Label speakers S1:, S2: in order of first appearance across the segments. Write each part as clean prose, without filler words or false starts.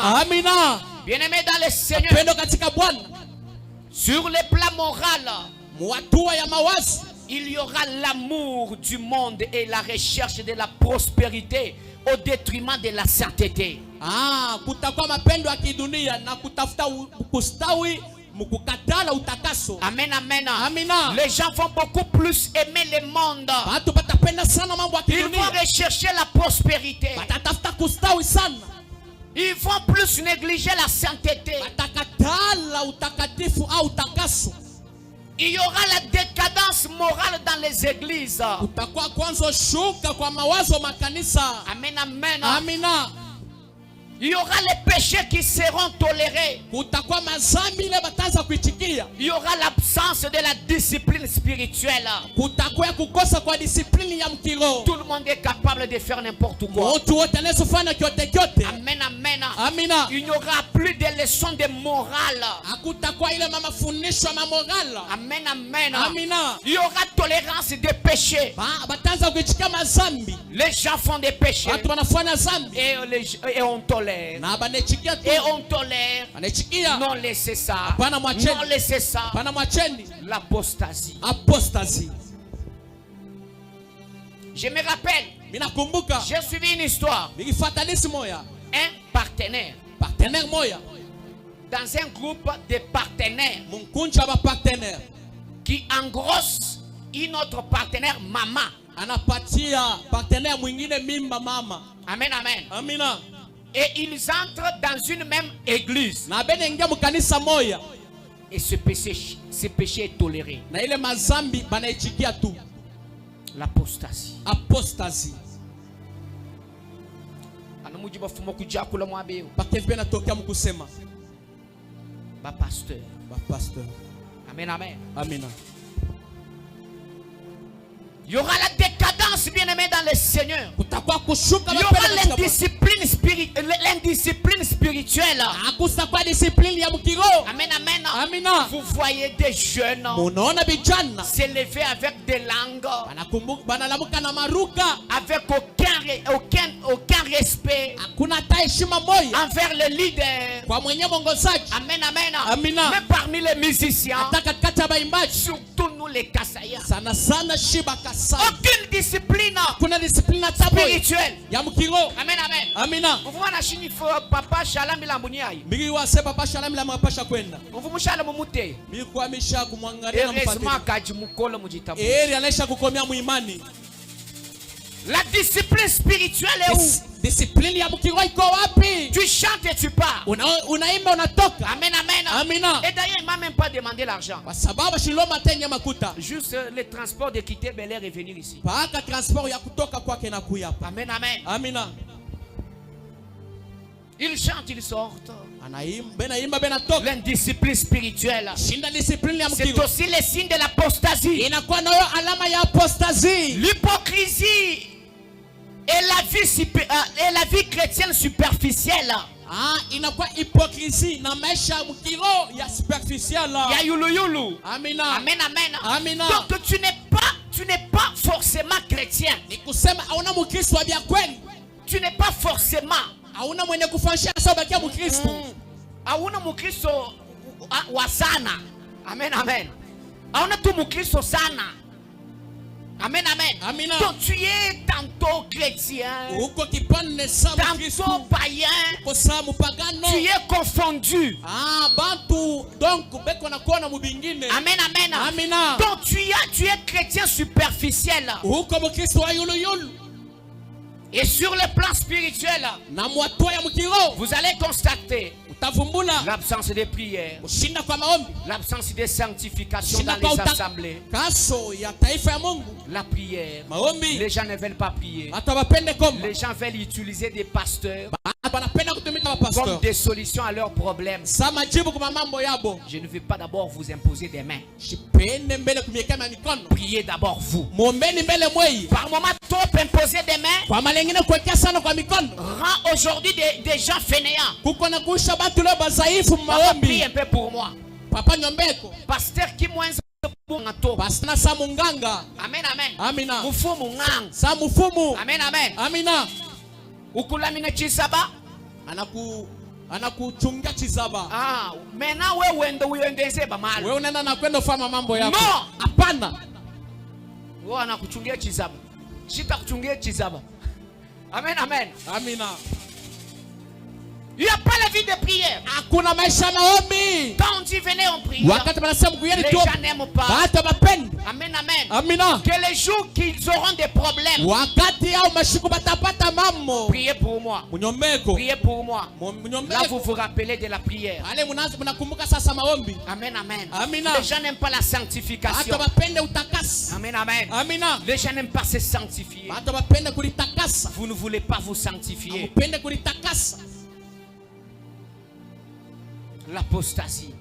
S1: Amina.
S2: Bien-aimé dans le Seigneur. Sur le plan moral, il y aura l'amour du monde et la recherche de la prospérité au détriment de la sainteté. Amen, amen. Les gens vont beaucoup plus aimer le monde. Ils vont rechercher la prospérité. Ils vont plus négliger la sainteté. Il y aura la décadence morale dans les églises. Amen, amen. Il y aura les péchés qui seront tolérés. Il y aura l'absence de la discipline spirituelle. Tout le monde est capable de faire n'importe quoi. Amen, amen. Il n'y aura plus de leçons de morale. Amen, amen. Il y aura tolérance des péchés. Les gens font des péchés. Et on tolère. Et on tolère. Non, laissez ça. Non, laissez ça. L'apostasie. Je me rappelle. J'ai suivi une histoire. Un partenaire. Dans un groupe de partenaires. Qui engrosse une autre partenaire, maman. Amen, amen. Et ils entrent dans une même église. Et ce péché est toléré. L'apostasie. Pasteur. Amen, amen. Il y aura la décadence, bien-aimé dans le Seigneur. Il y aura l'indiscipline spirituelle. Amen, amen. Vous voyez des jeunes s'élever avec des langues, avec aucun respect envers le leader. Amen, amen. Même parmi les musiciens, surtout nous les Kassaïens. Aucune discipline spirituelle. Amen, amen. Vous voyez papa Shalom Lambouniaï. Vous voyez Shalom Mouté. La discipline spirituelle est où? Tu chantes et tu pars. Amen, amen. Et d'ailleurs, il ne m'a même pas demandé l'argent. Juste le transport de quitter Bel Air et venir ici. Amen, amen. Ils chantent, ils sortent. L'indiscipline spirituelle, c'est aussi le signe de l'apostasie. L'hypocrisie et la vie chrétienne superficielle. Inakuwa hypocrisie na maisha mkiro ya superficiel ya yulu. Amina. Amen, amen. Donc tu n'es pas forcément chrétien. Nikusema hauna mkristo wa kweli. Tu n'es pas forcément. Hauna mwenye kufanisha sababu ya mkristo. Hauna mkristo wa sana. Amen, amen. Hauna tu mkristo sana. Amen, amen. Amina. Donc tu es tantôt chrétien, tantôt païen, tu es confondu. Amen, amen. Donc tu es chrétien superficiel. Et sur le plan spirituel, vous allez constater l'absence de prière, l'absence de sanctification dans les assemblées. La prière, les gens ne veulent pas prier. Les gens veulent utiliser des pasteurs comme des solutions à leurs problèmes. Je ne veux pas d'abord vous imposer des mains. Priez d'abord vous. Par moment trop imposer des mains rend aujourd'hui des gens fainéants. Papa, prie un peu pour moi. Pasteur qui moins amen, amen. Mufumu. Amen, amen. Ukulamine chisaba. anakuchungia chizaba.
S1: Maintenant wewe uendeze ba mali.
S2: Wewe unaenda na kwenda kufanya mambo yako.
S1: No,
S2: hapana.
S1: Wewe anakuchungia chizaba. Sitakuchungia chizaba. Amen, amen.
S2: Amina.
S1: Il n'y a pas la vie de prière.
S2: Hakuna maisha maombi.
S1: Quand on dit venez en prière, les gens n'aiment pas. Amen, amen.
S2: Amina.
S1: Que les jours qu'ils auront des problèmes, priez pour moi. Priez pour moi. Là vous vous rappelez de la prière. Amen, amen. Les gens n'aiment pas la sanctification. Amen, amen. Les gens n'aiment pas se sanctifier. Vous ne voulez pas vous sanctifier. L'apostasie.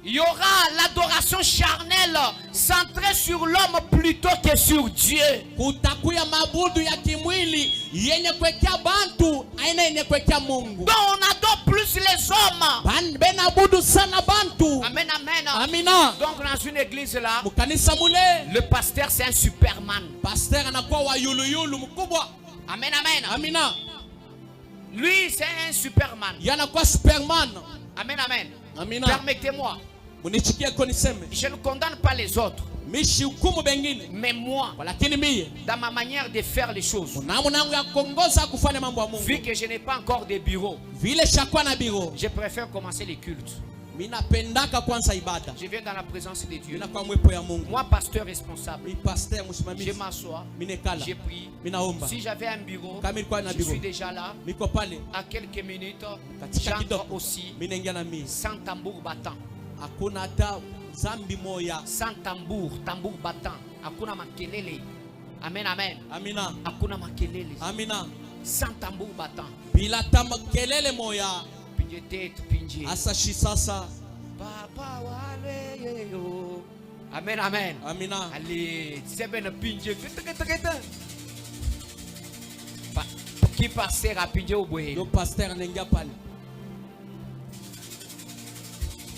S1: Il y aura l'adoration charnelle centrée sur l'homme plutôt que sur Dieu. Donc on adore plus les hommes. Amen, amen. Donc dans une église là, le pasteur c'est un superman. Amen, amen. Lui c'est un superman. Amen, amen. Permettez-moi. Je ne condamne pas les autres. Mais moi, dans ma manière de faire les choses, vu que je n'ai pas encore de bureau, je préfère commencer les cultes. Je viens dans la présence de Dieu. Moi, pasteur responsable, je m'assois, je prie. Si j'avais un bureau, je suis déjà là. À quelques minutes, j'entre aussi sans tambour battant. Sans tambour battant. Akuna makelele. Amen, amen. Akuna makelele. Sans tambour battant.
S2: Asashi sasa.
S1: Papa wale yo. Amen, amen.
S2: Amina.
S1: Allez, c'est ben pinje. Qui passe rapide au bois.
S2: Le pasteur n'enga pas.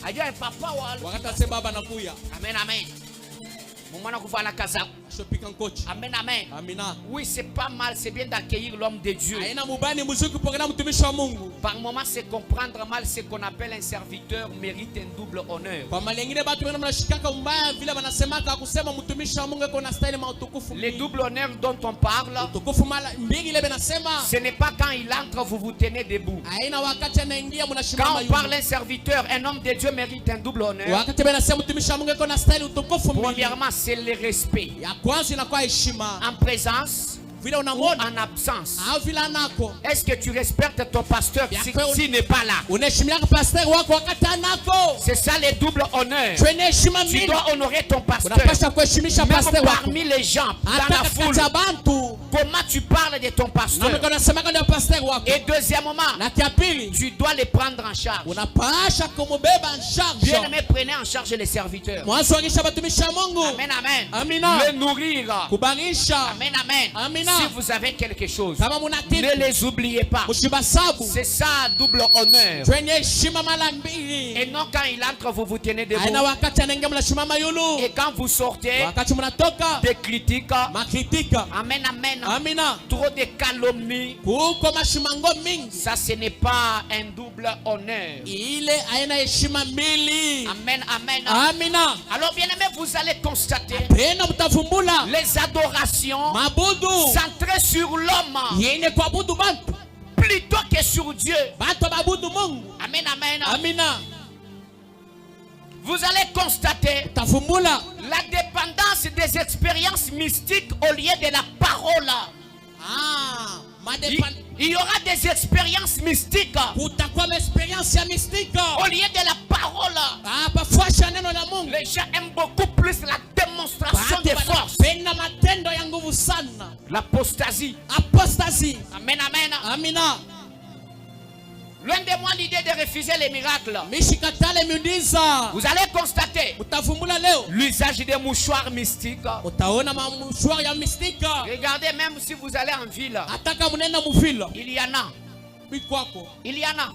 S1: Aja papa wale.
S2: Wakati se baba nakuya.
S1: Amen, amen. Mumana kuvala kaza. Amen, amen.
S2: Amina.
S1: Oui, c'est pas mal, c'est bien d'accueillir l'homme de Dieu. Par moment, c'est comprendre mal ce qu'on appelle un serviteur mérite un double honneur. Les doubles honneurs dont on parle, ce n'est pas quand il entre, vous vous tenez debout. Quand on parle un serviteur, un homme de Dieu mérite un double honneur. Premièrement, c'est le respect. En présence ou en absence. Est-ce que tu respectes ton pasteur s'il n'est pas là? C'est ça les doubles honneurs. Tu dois honorer ton pasteur. Même parmi les gens, dans la foule. Comment tu parles de ton pasteur? Et deuxièmement, tu dois les prendre en charge. Bien aimé, prenez en charge les serviteurs. Amen, amen. Les nourrir. Amen, amen. Si vous avez quelque chose, ne les oubliez pas. C'est ça, double honneur. Et non quand il entre, vous vous tenez debout. Et quand vous sortez, des critiques. Amen, amen. Trop de calomnie. Ça, ce n'est pas un double honneur. Amen, amen. Alors bien aimé, vous allez constater les adorations centrées sur l'homme plutôt que sur Dieu. Amen, amen. Vous allez constater la dépendance des expériences mystiques au lieu de la parole. Il y aura des expériences mystiques au lieu de la parole. Les gens aiment beaucoup plus la démonstration de force. L'apostasie. Amen, amen. Loin de moi l'idée de refuser les miracles. Vous allez constater l'usage des mouchoirs mystiques. Regardez, même si vous allez en ville, il y en a. Il y en a.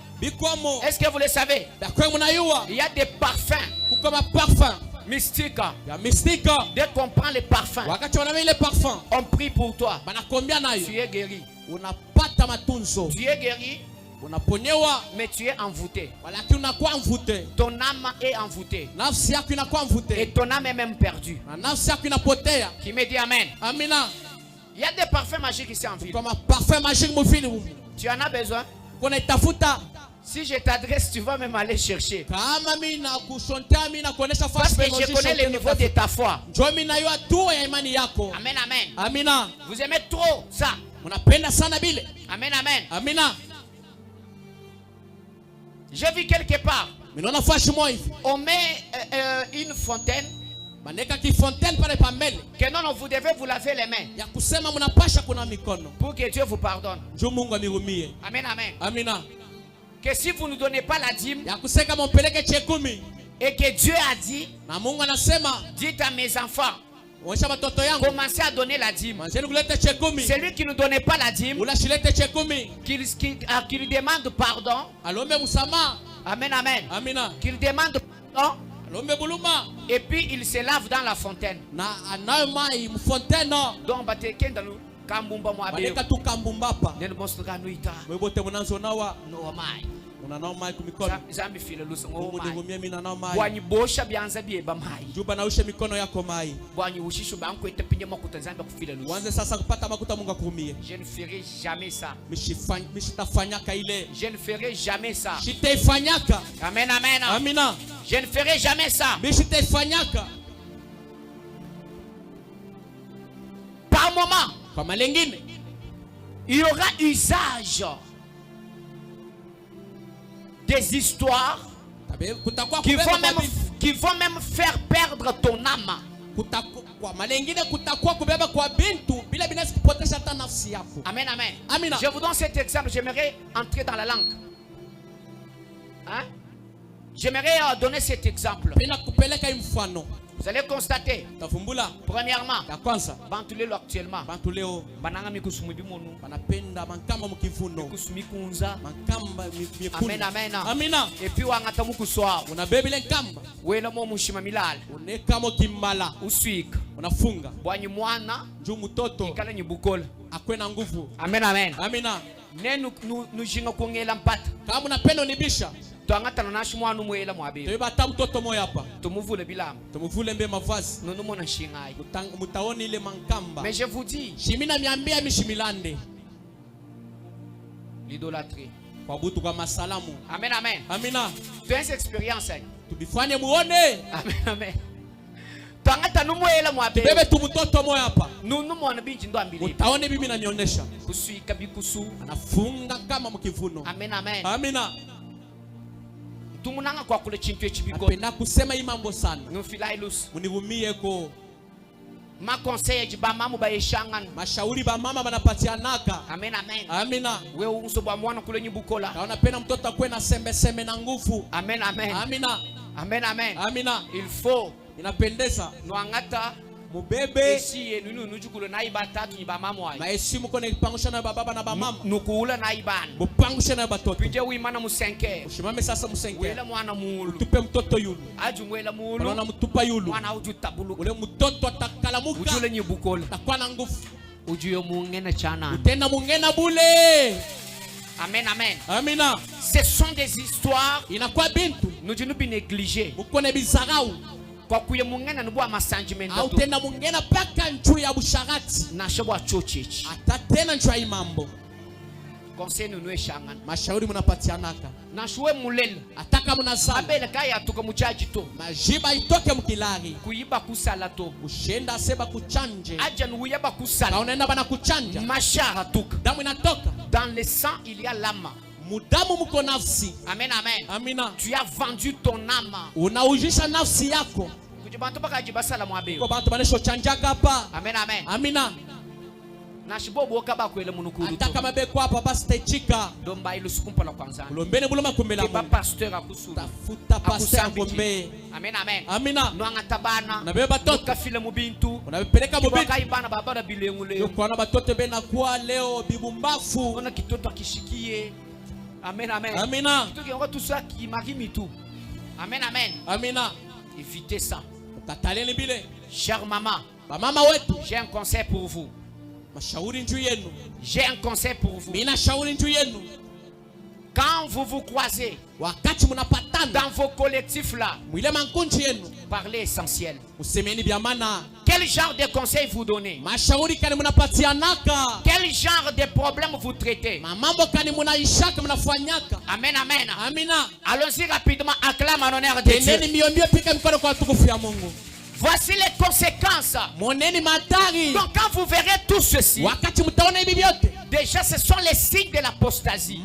S1: Est-ce que vous le savez? Il y a des parfums mystiques. Dès qu'on prend les parfums, on prie pour toi. Tu es guéri. Tu es guéri.
S2: Mais tu es envoûté. Ton âme est envoûtée. Et ton âme est même perdue. Qui me dit Amen. Il y a des parfums magiques ici en ville. Tu en as besoin? Si je t'adresse, tu vas même aller chercher. Parce que je connais le niveau de ta foi. Amen, amen. Vous aimez trop ça. Amen, amen. J'ai vu quelque part. On met une fontaine. Que non, vous devez vous laver les mains. Pour que Dieu vous pardonne. Amen, amen. Que si vous ne donnez pas la dîme. Et que Dieu a dit. Dites à mes enfants. Commencez à donner la dîme. Celui qui ne donnait pas la dîme. Qui lui demande pardon. Amen, amen. Qu'il demande pardon. Et puis il se lave dans la fontaine. Donc je ne ferai jamais ça. Je ne ferai jamais ça. Amen, amen. Je ne ferai jamais ça. Par moment, il y aura usage des histoires qui vont même faire perdre ton âme. Amen, amen. Je vous donne cet exemple. J'aimerais entrer dans la langue. Hein? J'aimerais donner cet exemple. Vous allez constater, premièrement, Bantulelo actuellement, Amen, amen. Et puis Wangatamuku soir, Wela mo mushima milala, Uswik, Bwanyi mwana, Ikala nyibukola. Amen, amen. Nenu nujinga kongela mpata. Kama unapenda unibisha. Tuangatana na shimwanu mwela mwabe. Tubata mtoto moyo hapa. Tumuvule bilamu. Tumuvule mbe mavazi. Nunumo na shingai. Mutaoni ile mankamba. Mais je vous dis. Shimina miambia mishimilande. L'idolâtrie. Kwa butu kwa masalamu. Amen, amen. Amina. Fais expérience. Tubifanye muone. Amen, amen. Tuangata numwela mwabe. Bebe tumutoto moyo hapa. Nunumo na binji ndo ambili. Mutaoni bibi na nionyesha. Kusuika bikusu. Anafunga kama mkivuno. Amen, amen. Amina. Tumunanga kwa kule chintu echibiko. Napenda kusema hii mambo sana. Nufilailus. Univumie ko. Ma conseil ji ba mamu ba yeshangana. Mashauri ba mama banapatianaka. Amen, amen. Amina. Wewe unso ba mwana kule nyibukola. Na unapenda mtoto akwe na sembe na nguvu. Amen, amen. Amina. Amen, amen. Amina. Il faut. Inapendeza. Nuangata mubebe esi yenu nujukule na iba tatu niba mama wayo. Maesi muko ne pangusha na baba na ba mama. Nukula na iban. Mupangusha na batoto. Pije wimana musenke. Ushimame sasa musenke. Wela mwana mulu. Tupe mtoto yulu. Aju wela mulu. Mwana mutupa yulu. Mwana uju tabulu. Ule mtoto atakalamuka. Ujule nyibukola. Takwana ngufu. Ujuyo mungena chana. Utenda mungena bule. Amen, amen. Amina. Ce sont des histoires. Inakuwa bintu. Nujunu bi négliger. Mukone bizarau. Kwa kuye mungena nubwa masanjimenda tu. Autenda mungena paka nchu ya bushagati. Na shobwa chochichi. Atatena nchu ya imambo. Conseil nunue shangana. Mashauri munapatianaka. Na shuwe mulele. Ataka munazama. Abele kaya atuka muchaji to. Majiba itoke mkilari. Kuiba kusala to. Ushenda seba kuchanje. Aja nuuyaba kusala. Na unaenda bana kuchanja. Mashara tuka. Damu inatoka. Dans le sang il y a l'âme. Mudamu muko nafsi. Amen, amen. Amina. Tu as vendu ton âme. Unaujisha nafsi yako. Kujibantu baka jibasala mwabe. Ko bantu banesho chanjaka hapa. Amen, amen. Amina. Na shibobo kaba kwele munukuru. Ataka mabeko hapa basi techika. Domba ilu sukumpa la kwanza. Ulombene buloma kumbela mu. Ba pasteur akusuru. Tafuta pasteur ngombe. Amen, amen. Amina. Nwanga tabana. Na beba toto. Kafile mubintu. Unabepeleka mubintu. Kwa ibana babara bilengule. Yoko na batoto bena kwa leo bibumbafu. Ona kitoto akishikie. Amen, amen. Amina. Tout ça qui m'arrive tout. Amen, amen. Amina. Évitez ça. Chère maman. Maman wetu. J'ai un conseil pour vous. J'ai un conseil pour vous. Quand vous vous croisez dans vos collectifs là, parlez essentiel. Quel genre de conseils vous donnez? Quel genre de problème vous traitez? Amen, amen. Allons-y rapidement, acclame en honneur de Dieu. Voici les conséquences. Donc quand vous verrez tout ceci, déjà ce sont les signes de l'apostasie.